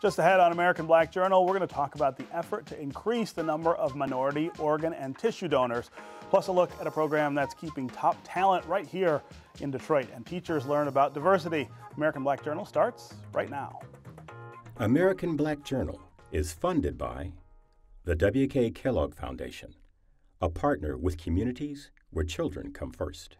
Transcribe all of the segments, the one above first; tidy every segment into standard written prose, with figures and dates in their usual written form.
Just ahead on American Black Journal, we're going to talk about the effort to increase the number of minority organ and tissue donors, plus a look at a program that's keeping top talent right here in Detroit, and teachers learn about diversity. American Black Journal starts right now. American Black Journal is funded by the W.K. Kellogg Foundation, a partner with communities where children come first.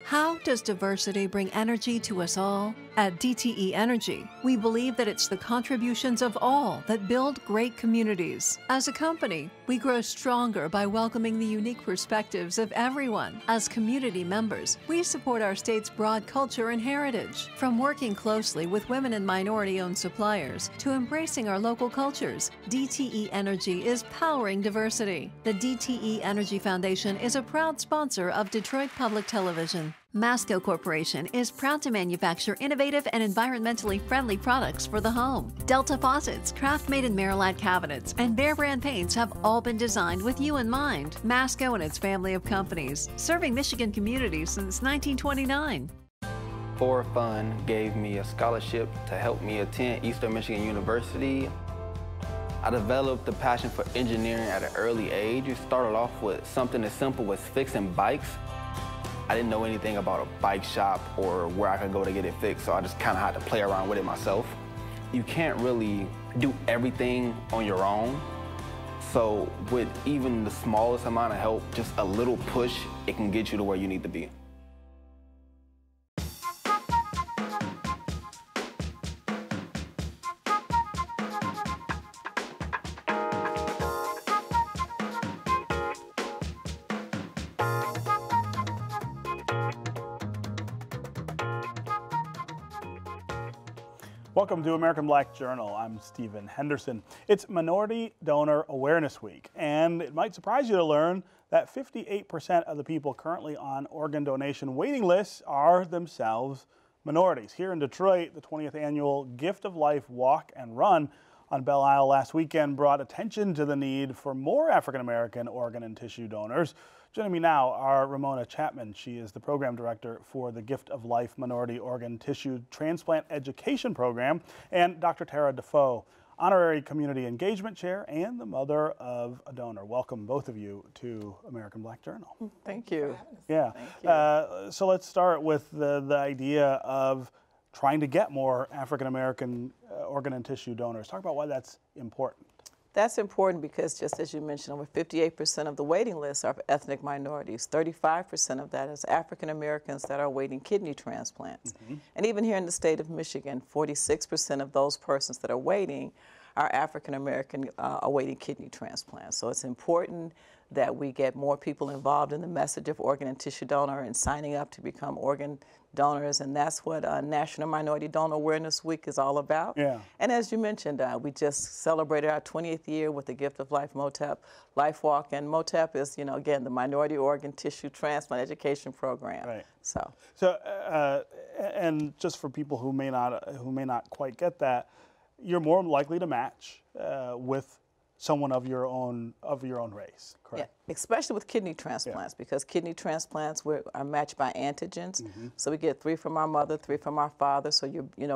How does diversity bring energy to us all? At DTE Energy, we believe that it's the contributions of all that build great communities. As a company, we grow stronger by welcoming the unique perspectives of everyone. As community members, we support our state's broad culture and heritage. From working closely with women and minority-owned suppliers to embracing our local cultures, DTE Energy is powering diversity. The DTE Energy Foundation is a proud sponsor of Detroit Public Television. Masco Corporation is proud to manufacture innovative and environmentally friendly products for the home. Delta faucets, craft-made in Merilite cabinets, and Behr brand paints have all been designed with you in mind. Masco and its family of companies, serving Michigan communities since 1929. For Fun gave me a scholarship to help me attend Eastern Michigan University. I developed a passion for engineering at an early age. It started off with something as simple as fixing bikes. I didn't know anything about a bike shop or where I could go to get it fixed, so I just kind of had to play around with it myself. You can't really do everything on your own, so with even the smallest amount of help, just a little push, it can get you to where you need to be. Welcome to American Black Journal. I'm Stephen Henderson. It's Minority Donor Awareness Week, and it might surprise you to learn that 58% of the people currently on organ donation waiting lists are themselves minorities. Here in Detroit, the 20th annual Gift of Life Walk and Run on Belle Isle last weekend brought attention to the need for more African American organ and tissue donors. Joining me now are Ramona Chapman. She is the program director for the Gift of Life Minority Organ Tissue Transplant Education Program, and Dr. Tara Defoe, honorary community engagement chair and the mother of a donor. Welcome, both of you, to American Black Journal. Thank you. Yeah. Thank you. So let's start with the idea of trying to get more African American organ and tissue donors. Talk about why that's important. That's important because, just as you mentioned, over 58% of the waiting list are ethnic minorities. 35% of that is African Americans that are awaiting kidney transplants. And even here in the state of Michigan, 46% of those persons that are waiting are African American awaiting kidney transplants. So it's important that we get more people involved in the message of organ and tissue donor and signing up to become organ donors, and that's what National Minority Donor Awareness Week is all about. Yeah. And as you mentioned, we just celebrated our 20th year with the Gift of Life MOTTEP Life Walk, and MOTTEP is, you know, again, the Minority Organ Tissue Transplant Education Program. Right. So and just for people who may not quite get that, you're more likely to match with someone of your own race, correct? Yeah, especially with kidney transplants, because kidney transplants are matched by antigens. So we get 3 from our mother, 3 from our father. So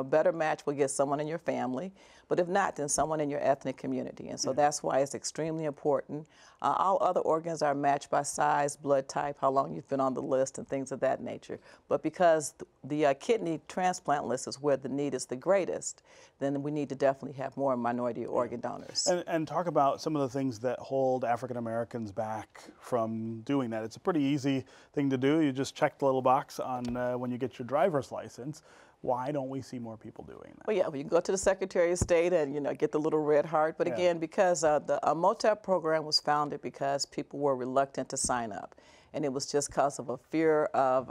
better match will get someone in your family, but if not, then someone in your ethnic community. And so that's why it's extremely important. All other organs are matched by size, blood type, how long you've been on the list, and things of that nature. But because the kidney transplant list is where the need is the greatest, then we need to definitely have more minority organ donors. And talk about some of the things that hold African Americans back from doing that. It's a pretty easy thing to do. You just check the little box on when you get your driver's license. Why don't we see more people doing that? Well, yeah, you can go to the Secretary of State and get the little red heart. But again, because the MOTTEP program was founded because people were reluctant to sign up. And it was just because of a fear of,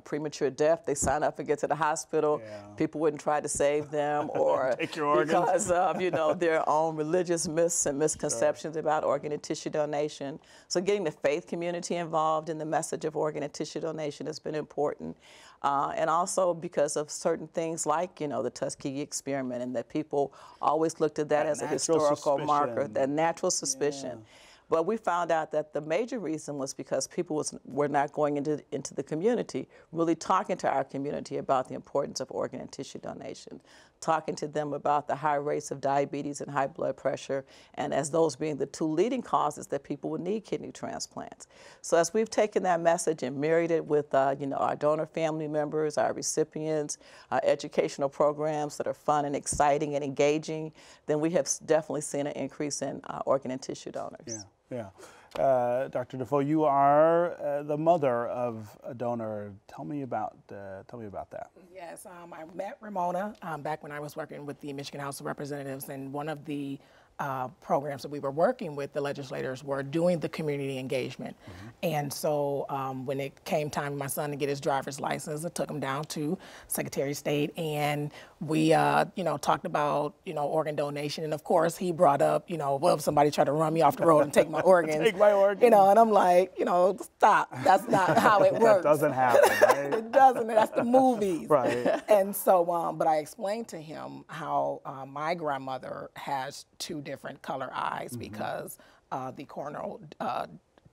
premature death. They sign up and get to the hospital. People wouldn't try to save them, or take your organs. Because of, their own religious myths and misconceptions about organ and tissue donation. So getting the faith community involved in the message of organ and tissue donation has been important. And also because of certain things like, the Tuskegee experiment, and that people always looked at that as a historical marker, that natural suspicion. But we found out that the major reason was because people were not going into the community, really talking to our community about the importance of organ and tissue donation, talking to them about the high rates of diabetes and high blood pressure, and as those being the two leading causes that people would need kidney transplants. So as we've taken that message and married it with you know, our donor family members, our recipients, educational programs that are fun and exciting and engaging, then we have definitely seen an increase in organ and tissue donors. Yeah. Dr. Defoe, you are the mother of a donor. Tell me about that. Yes, I met Ramona back when I was working with the Michigan House of Representatives, and one of the programs that we were working with the legislators were doing the community engagement. And so when it came time for my son to get his driver's license, I took him down to Secretary of State, and we you know, talked about, you know, organ donation. And of course he brought up, you know, well, if somebody tried to run me off the road and take my organs, Take my organs. you know, and I'm like, you know, stop, that's not how it works. That doesn't happen, right? It doesn't, that's the movies. Right. And so, but I explained to him how my grandmother has two different color eyes because the corneal,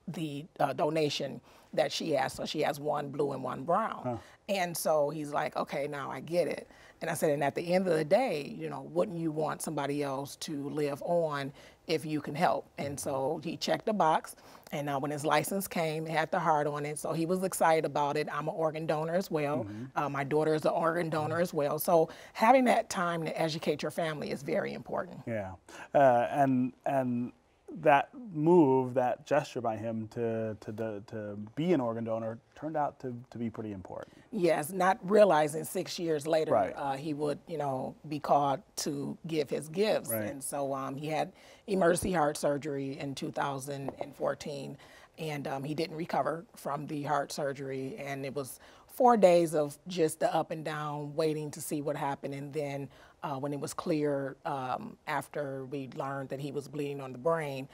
the donation that she has, so she has one blue and one brown. And so he's like, okay, now I get it. And I said, and at the end of the day, you know, wouldn't you want somebody else to live on if you can help? And so he checked the box, and when his license came, it had the heart on it, so he was excited about it. I'm an organ donor as well. My daughter is an organ donor as well. So having that time to educate your family is very important. Yeah, and that move, that gesture by him to be an organ donor turned out to be pretty important. Yes, not realizing 6 years later Right. he would, you know, be called to give his gifts. Right. And so he had emergency heart surgery in 2014, and he didn't recover from the heart surgery, and it was 4 days of just the up and down, waiting to see what happened. And then when it was clear, after we learned that he was bleeding on the brain,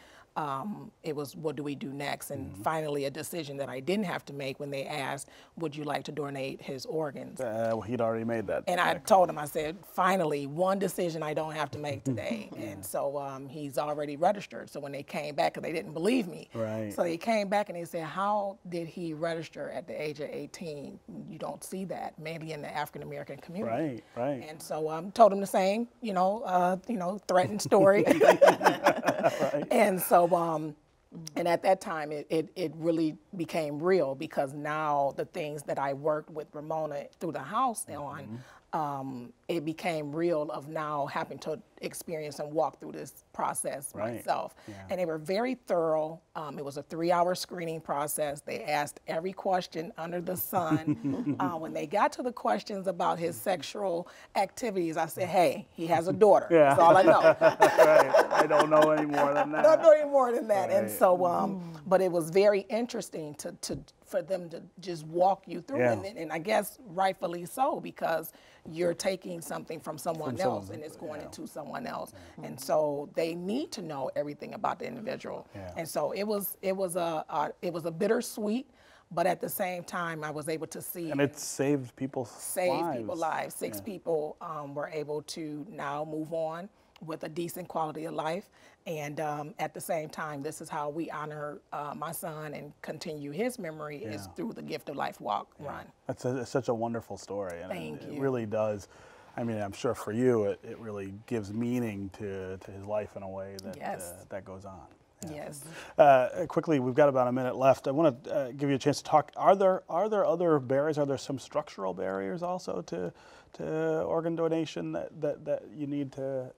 it was, what do we do next? And finally a decision that I didn't have to make when they asked, would you like to donate his organs? Well, he'd already made that. And I told him, I said, finally, one decision I don't have to make today. And so he's already registered. So when they came back, because they didn't believe me. Right. So they came back and they said, how did he register at the age of 18? You don't see that, mainly in the African-American community. Right. And so told him the same, you know, threatened story. Right. And so, and at that time, it really became real, because now the things that I worked with Ramona through the house on, it became real of now having to experience and walk through this process myself. Yeah. And they were very thorough. It was a 3-hour screening process. They asked every question under the sun. When they got to the questions about his sexual activities, I said, hey, he has a daughter. Yeah. That's all I know. Right. I don't know any more than that. Don't know any more than that. Right. And so, but it was very interesting for them to just walk you through. Yeah. And I guess rightfully so, because you're taking something from someone else and it's going into someone else. And so they need to know everything about the individual. Yeah. And so it was a bittersweet, but at the same time I was able to see. And it saved people's lives. 6 people were able to now move on with a decent quality of life. And at the same time, this is how we honor my son and continue his memory, is through the Gift of Life Walk Run. It's such a wonderful story. And Thank you. It really does. I mean, I'm sure for you, it really gives meaning to his life in a way that that goes on. Yeah. Yes. Quickly, we've got about a minute left. I want to give you a chance to talk. Are there other barriers? Are there some structural barriers also to organ donation that you need to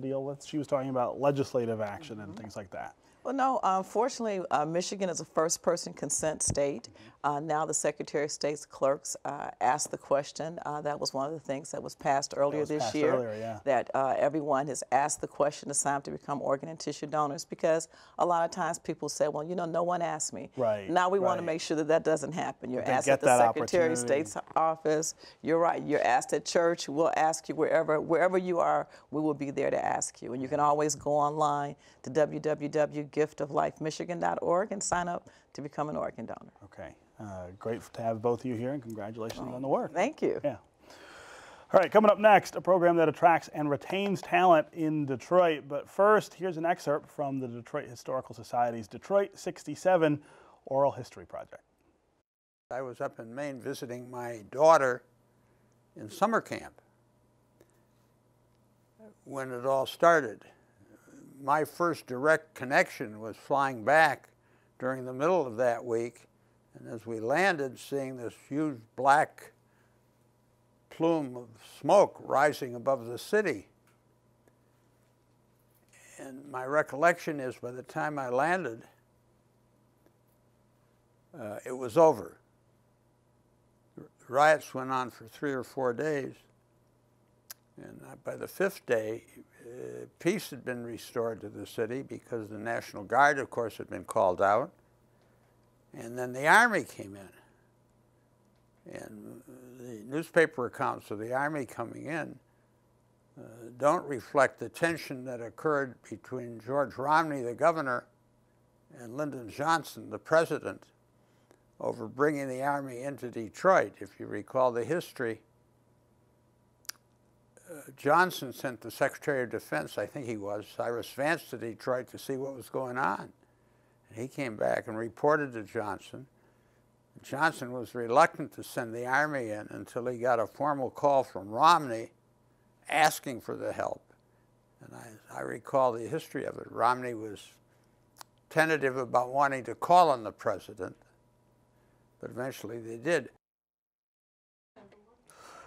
deal with? She was talking about legislative action and things like that. Well, no, unfortunately, Michigan is a first-person consent state. Now the Secretary of State's clerks asked the question. That was one of the things that was passed earlier this year, that everyone has asked the question, it's time to become organ and tissue donors, because a lot of times people say, well, you know, no one asked me. Right. Now we want to make sure that that doesn't happen. You're asked at the Secretary of State's office. You're right. You're asked at church. We'll ask you wherever you are, we will be there to ask you. And you can always go online to www.giftoflifemichigan.org and sign up to become an organ donor. Okay. Great to have both of you here, and congratulations on the work. Thank you. Yeah. All right, coming up next, a program that attracts and retains talent in Detroit. But first, here's an excerpt from the Detroit Historical Society's Detroit 67 Oral History Project. I was up in Maine visiting my daughter in summer camp. when it all started. My first direct connection was flying back during the middle of that week, and as we landed, seeing this huge black plume of smoke rising above the city. And my recollection is by the time I landed, it was over. The riots went on for 3 or 4 days, and by the 5th day, peace had been restored to the city because the National Guard, of course, had been called out. And then the Army came in. And the newspaper accounts of the Army coming in don't reflect the tension that occurred between George Romney, the governor, and Lyndon Johnson, the president, over bringing the Army into Detroit. If you recall the history, Johnson sent the Secretary of Defense, I think he was, Cyrus Vance, to Detroit to see what was going on. And he came back and reported to Johnson. Johnson was reluctant to send the Army in until he got a formal call from Romney asking for the help. And I recall the history of it. Romney was tentative about wanting to call on the president, but eventually they did.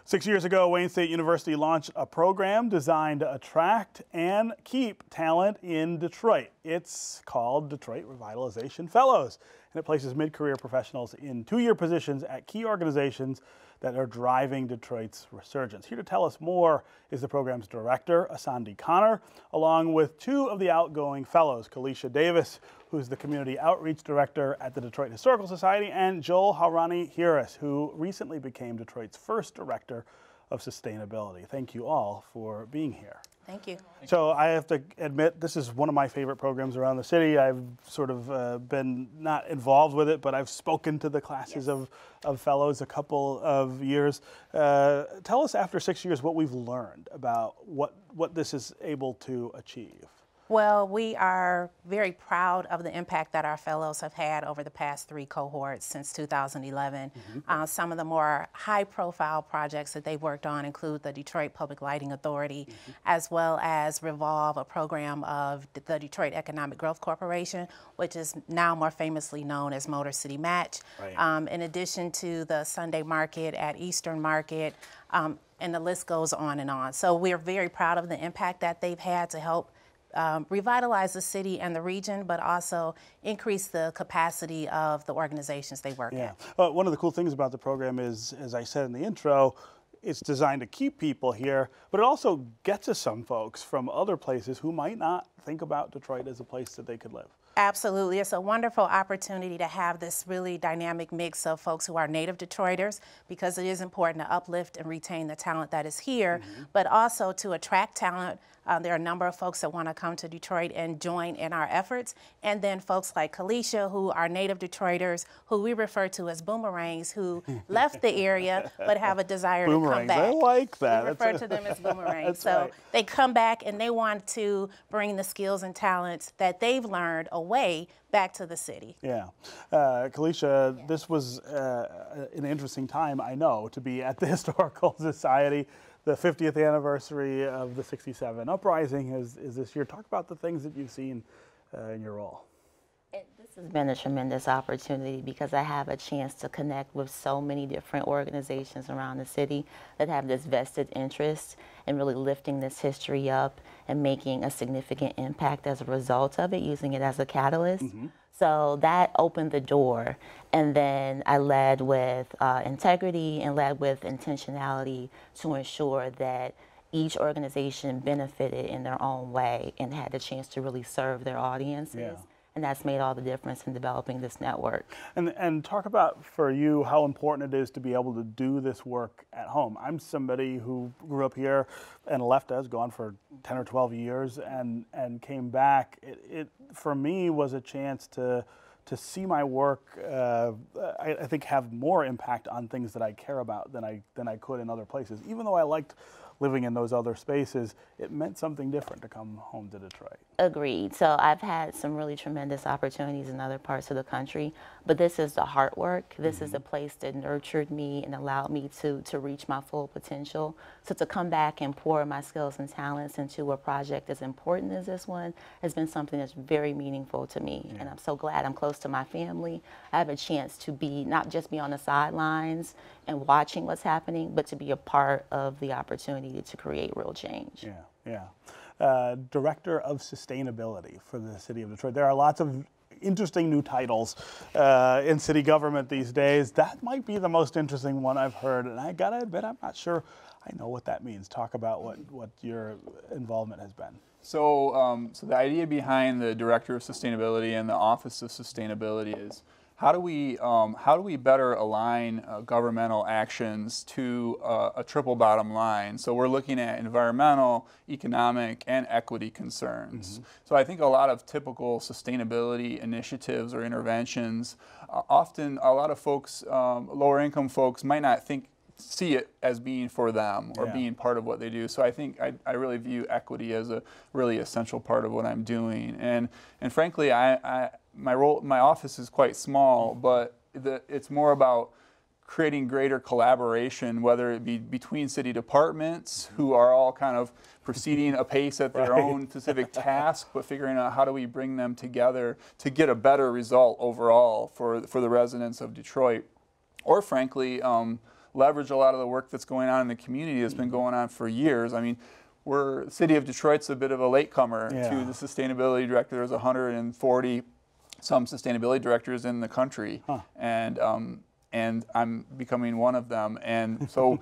6 years ago, Wayne State University launched a program designed to attract and keep talent in Detroit. It's called Detroit Revitalization Fellows, and it places mid-career professionals in 2-year positions at key organizations that are driving Detroit's resurgence. Here to tell us more is the program's director, Asandi Connor, along with 2 of the outgoing fellows, Kalisha Davis, who's the community outreach director at the Detroit Historical Society, and Joel Howrani Heeres, who recently became Detroit's first director of sustainability. Thank you all for being here. Thank you. So I have to admit, this is one of my favorite programs around the city. I've sort of been not involved with it, but I've spoken to the classes of fellows a couple of years. Tell us, after 6 years, what we've learned about what this is able to achieve. Well, we are very proud of the impact that our fellows have had over the past 3 cohorts since 2011. Some of the more high-profile projects that they've worked on include the Detroit Public Lighting Authority, as well as Revolve, a program of the Detroit Economic Growth Corporation, which is now more famously known as Motor City Match, in addition to the Sunday Market at Eastern Market, and the list goes on and on. So we're very proud of the impact that they've had to help revitalize the city and the region, but also increase the capacity of the organizations they work at. One of the cool things about the program is, as I said in the intro, it's designed to keep people here, but it also gets us some folks from other places who might not think about Detroit as a place that they could live. Absolutely. It's a wonderful opportunity to have this really dynamic mix of folks who are native Detroiters, because it is important to uplift and retain the talent that is here, but also to attract talent. There are a number of folks that want to come to Detroit and join in our efforts. And then folks like Kalisha, who are native Detroiters, who we refer to as boomerangs, who left the area but have a desire to come back. I like that. We refer to them as boomerangs. So they come back and they want to bring the skills and talents that they've learned away back to the city. Kalisha, this was an interesting time, I know, to be at the Historical Society. The 50th anniversary of the '67 uprising is this year. Talk about the things that you've seen in your role. This has been a tremendous opportunity because I have a chance to connect with so many different organizations around the city that have this vested interest in really lifting this history up and making a significant impact as a result of it, using it as a catalyst. So that opened the door, and then I led with integrity and led with intentionality to ensure that each organization benefited in their own way and had the chance to really serve their audiences. And that's made all the difference in developing this network. And talk about, for you, how important it is to be able to do this work at home. I'm somebody who grew up here and left us, gone for 10 or 12 years, and came back. It for me was a chance to see my work, I think, have more impact on things that I care about than I could in other places. Even though I liked living in those other spaces, it meant something different to come home to Detroit. Agreed. So I've had some really tremendous opportunities in other parts of the country, but this is the hard work. This is the place that nurtured me and allowed me to reach my full potential. So to come back and pour my skills and talents into a project as important as this one has been something that's very meaningful to me. And I'm so glad I'm close to my family. I have a chance to be, not just be on the sidelines and watching what's happening, but to be a part of the opportunity to create real change. Director of Sustainability for the City of Detroit. There are lots of interesting new titles in city government these days. That might be the most interesting one I've heard, and I gotta admit, I'm not sure I know what that means. Talk about what your involvement has been. So, so the idea behind the Director of Sustainability and the Office of Sustainability is how do we better align governmental actions to a triple bottom line? So we're looking at environmental, economic, and equity concerns. So I think a lot of typical sustainability initiatives or interventions, often a lot of folks, lower income folks, might not see it as being for them or being part of what they do. So I think I really view equity as a really essential part of what I'm doing. And frankly, my office is quite small, but it's more about creating greater collaboration, whether it be between city departments who are all kind of proceeding apace at their own specific task, but figuring out how do we bring them together to get a better result overall for the residents of Detroit, or frankly, leverage a lot of the work that's going on in the community that's been going on for years. I mean, the city of Detroit's a bit of a latecomer to the sustainability director. There's 140 some sustainability directors in the country, and I'm becoming one of them. And so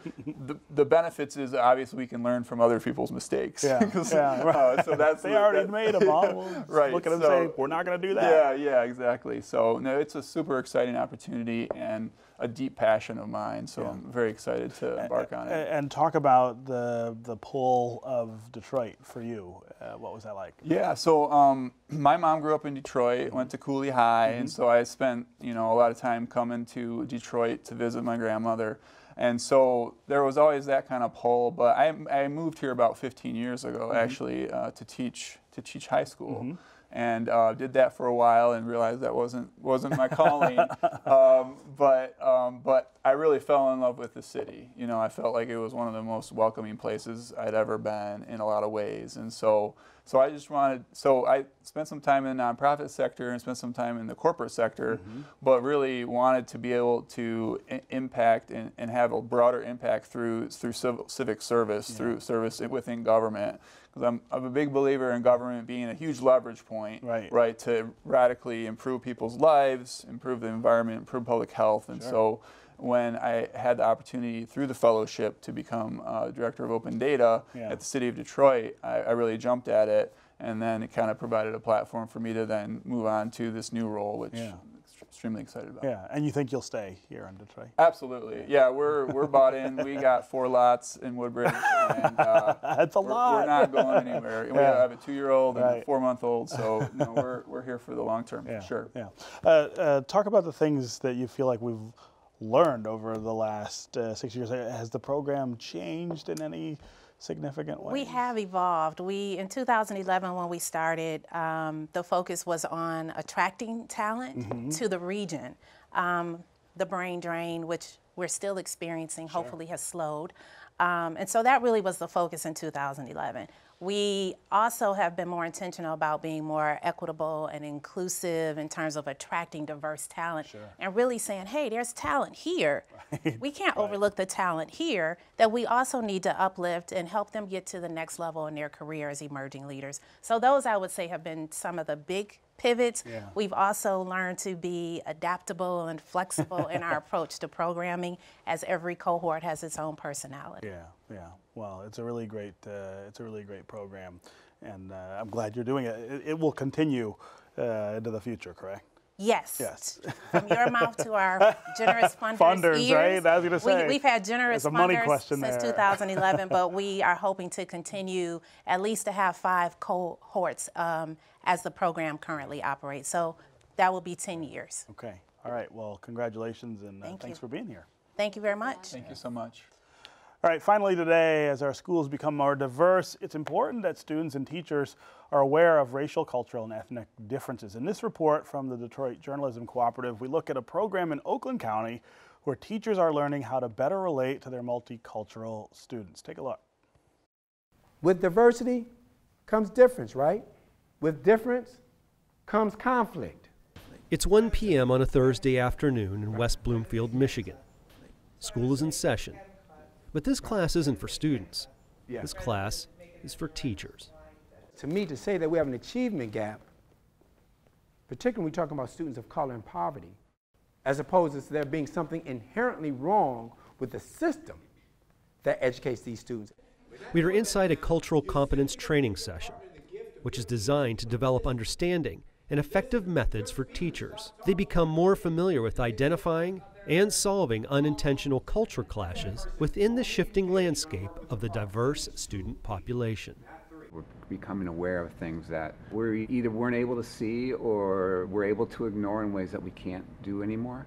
the benefits is obviously we can learn from other people's mistakes. So that's they already made them all. We'll look at them and say, we're not going to do that. Yeah, exactly. So no, it's a super exciting opportunity and a deep passion of mine. So I'm very excited to embark on it. And talk about the pull of Detroit for you. What was that like? Yeah, so my mom grew up in Detroit, went to Cooley High, and so I spent a lot of time coming to Detroit to visit my grandmother. And so there was always that kind of pull, but I moved here about 15 years ago, actually, to teach high school. And did that for a while and realized that wasn't my calling. But I really fell in love with the city. I felt like it was one of the most welcoming places I'd ever been in a lot of ways. And so I spent some time in the nonprofit sector and spent some time in the corporate sector, but really wanted to be able to impact and have a broader impact through civic service, through service within government. Because I'm a big believer in government being a huge leverage point, right, to radically improve people's lives, improve the environment, improve public health. And so when I had the opportunity through the fellowship to become Director of Open Data at the City of Detroit, I really jumped at it, and then it kind of provided a platform for me to then move on to this new role, which I'm extremely excited about. Yeah, and you think you'll stay here in Detroit? Absolutely. Yeah, we're bought in. We got 4 lots in Woodbridge, and that's a lot. We're not going anywhere. We have a 2-year-old and a 4-month-old, so we're here for the long term. Sure. Talk about the things that you feel like we've learned over the last 6 years. Has the program changed in any significant way? We have evolved. In 2011 when we started, the focus was on attracting talent to the region. The brain drain, which we're still experiencing, hopefully has slowed. And so that really was the focus in 2011. We also have been more intentional about being more equitable and inclusive in terms of attracting diverse talent and really saying, hey, there's talent here. We can't overlook the talent here that we also need to uplift and help them get to the next level in their career as emerging leaders. So those, I would say, have been some of the big pivots. We've also learned to be adaptable and flexible in our approach to programming, as every cohort has its own personality. Well, it's a really great program, and I'm glad you're doing it. It will continue into the future, correct? Yes. From your mouth to our generous funders' ears. Right? I was going to say. We've had generous funders since 2011, but we are hoping to continue at least to have 5 cohorts as the program currently operates. So that will be 10 years. Okay. All right. Well, congratulations, and thanks for being here. Thank you very much. Thank you so much. All right, finally today, as our schools become more diverse, it's important that students and teachers are aware of racial, cultural, and ethnic differences. In this report from the Detroit Journalism Cooperative, we look at a program in Oakland County where teachers are learning how to better relate to their multicultural students. Take a look. With diversity comes difference, right? With difference comes conflict. It's 1 p.m. on a Thursday afternoon in West Bloomfield, Michigan. School is in session. But this class isn't for students. This class is for teachers. To me, to say that we have an achievement gap, particularly when we're talking about students of color and poverty, as opposed to there being something inherently wrong with the system that educates these students. We are inside a cultural competence training session, which is designed to develop understanding and effective methods for teachers. They become more familiar with identifying and solving unintentional culture clashes within the shifting landscape of the diverse student population. We're becoming aware of things that we either weren't able to see or we're able to ignore in ways that we can't do anymore.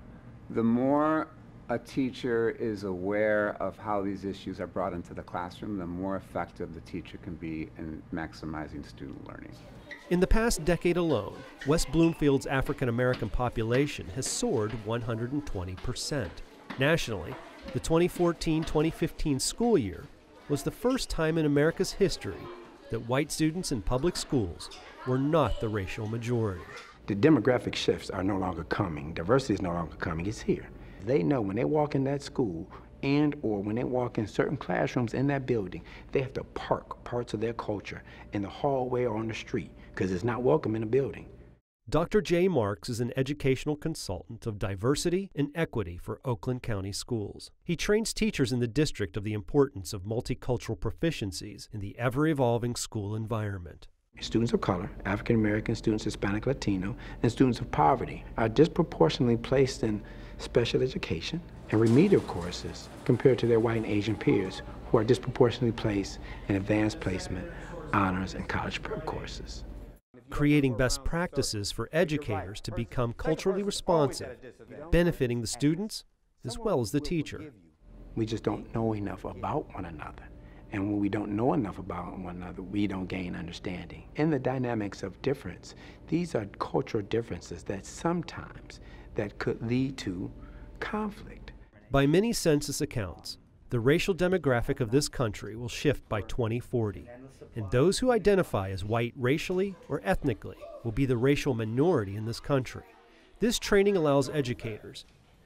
The more a teacher is aware of how these issues are brought into the classroom, the more effective the teacher can be in maximizing student learning. In the past decade alone, West Bloomfield's African American population has soared 120%. Nationally, the 2014-2015 school year was the first time in America's history that white students in public schools were not the racial majority. The demographic shifts are no longer coming. Diversity is no longer coming. It's here. They know when they walk in that school and or when they walk in certain classrooms in that building, they have to park parts of their culture in the hallway or on the street because it's not welcome in the building. Dr. Jay Marks is an educational consultant of diversity and equity for Oakland County schools. He trains teachers in the district of the importance of multicultural proficiencies in the ever-evolving school environment. Students of color, African American, students Hispanic, Latino, and students of poverty are disproportionately placed in special education and remedial courses compared to their white and Asian peers who are disproportionately placed in advanced placement, honors, and college prep courses. Creating best practices for educators to become culturally responsive, benefiting the students as well as the teacher. We just don't know enough about one another. And when we don't know enough about one another, we don't gain understanding. In the dynamics of difference, these are cultural differences that sometimes that could lead to conflict. By many census accounts, the racial demographic of this country will shift by 2040, and those who identify as white racially or ethnically will be the racial minority in this country. This training allows educators,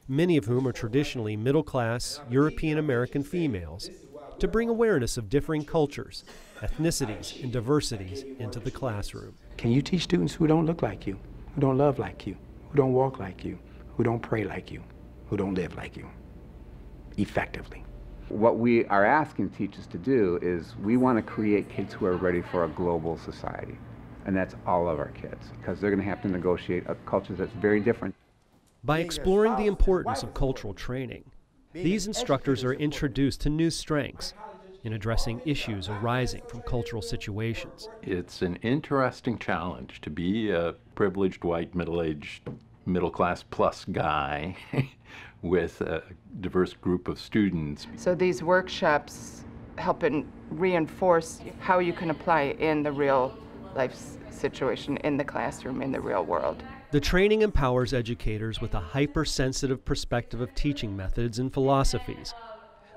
many of whom are traditionally middle-class European American females, to bring awareness of differing cultures, ethnicities, and diversities into the classroom. Can you teach students who don't look like you, who don't love like you, who don't walk like you, who don't pray like you, who don't live like you, effectively? What we are asking teachers to do is we want to create kids who are ready for a global society. And that's all of our kids, because they're going to have to negotiate a culture that's very different. By exploring the importance of cultural training, these instructors are introduced to new strengths in addressing issues arising from cultural situations. It's an interesting challenge to be a privileged white middle-aged middle-class plus guy with a diverse group of students. So these workshops help and reinforce how you can apply in the real life situation, in the classroom, in the real world. The training empowers educators with a hypersensitive perspective of teaching methods and philosophies,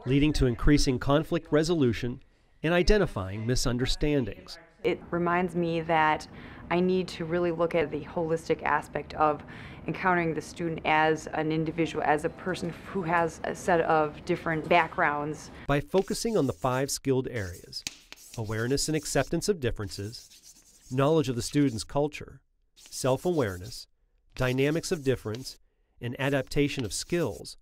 leading to increasing conflict resolution and identifying misunderstandings. It reminds me that I need to really look at the holistic aspect of encountering the student as an individual, as a person who has a set of different backgrounds. By focusing on the 5 skilled areas, awareness and acceptance of differences, knowledge of the student's culture, self-awareness, dynamics of difference, and adaptation of skills,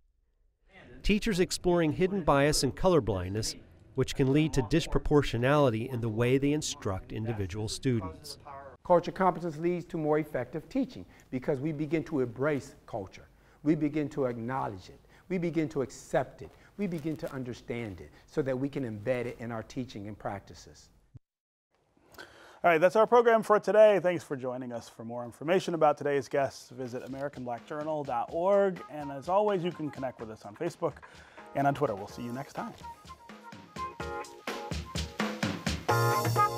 teachers exploring hidden bias and colorblindness, which can lead to disproportionality in the way they instruct individual students. Culture competence leads to more effective teaching because we begin to embrace culture. We begin to acknowledge it. We begin to accept it. We begin to understand it so that we can embed it in our teaching and practices. All right, that's our program for today. Thanks for joining us. For more information about today's guests, visit AmericanBlackJournal.org. And as always, you can connect with us on Facebook and on Twitter. We'll see you next time. you.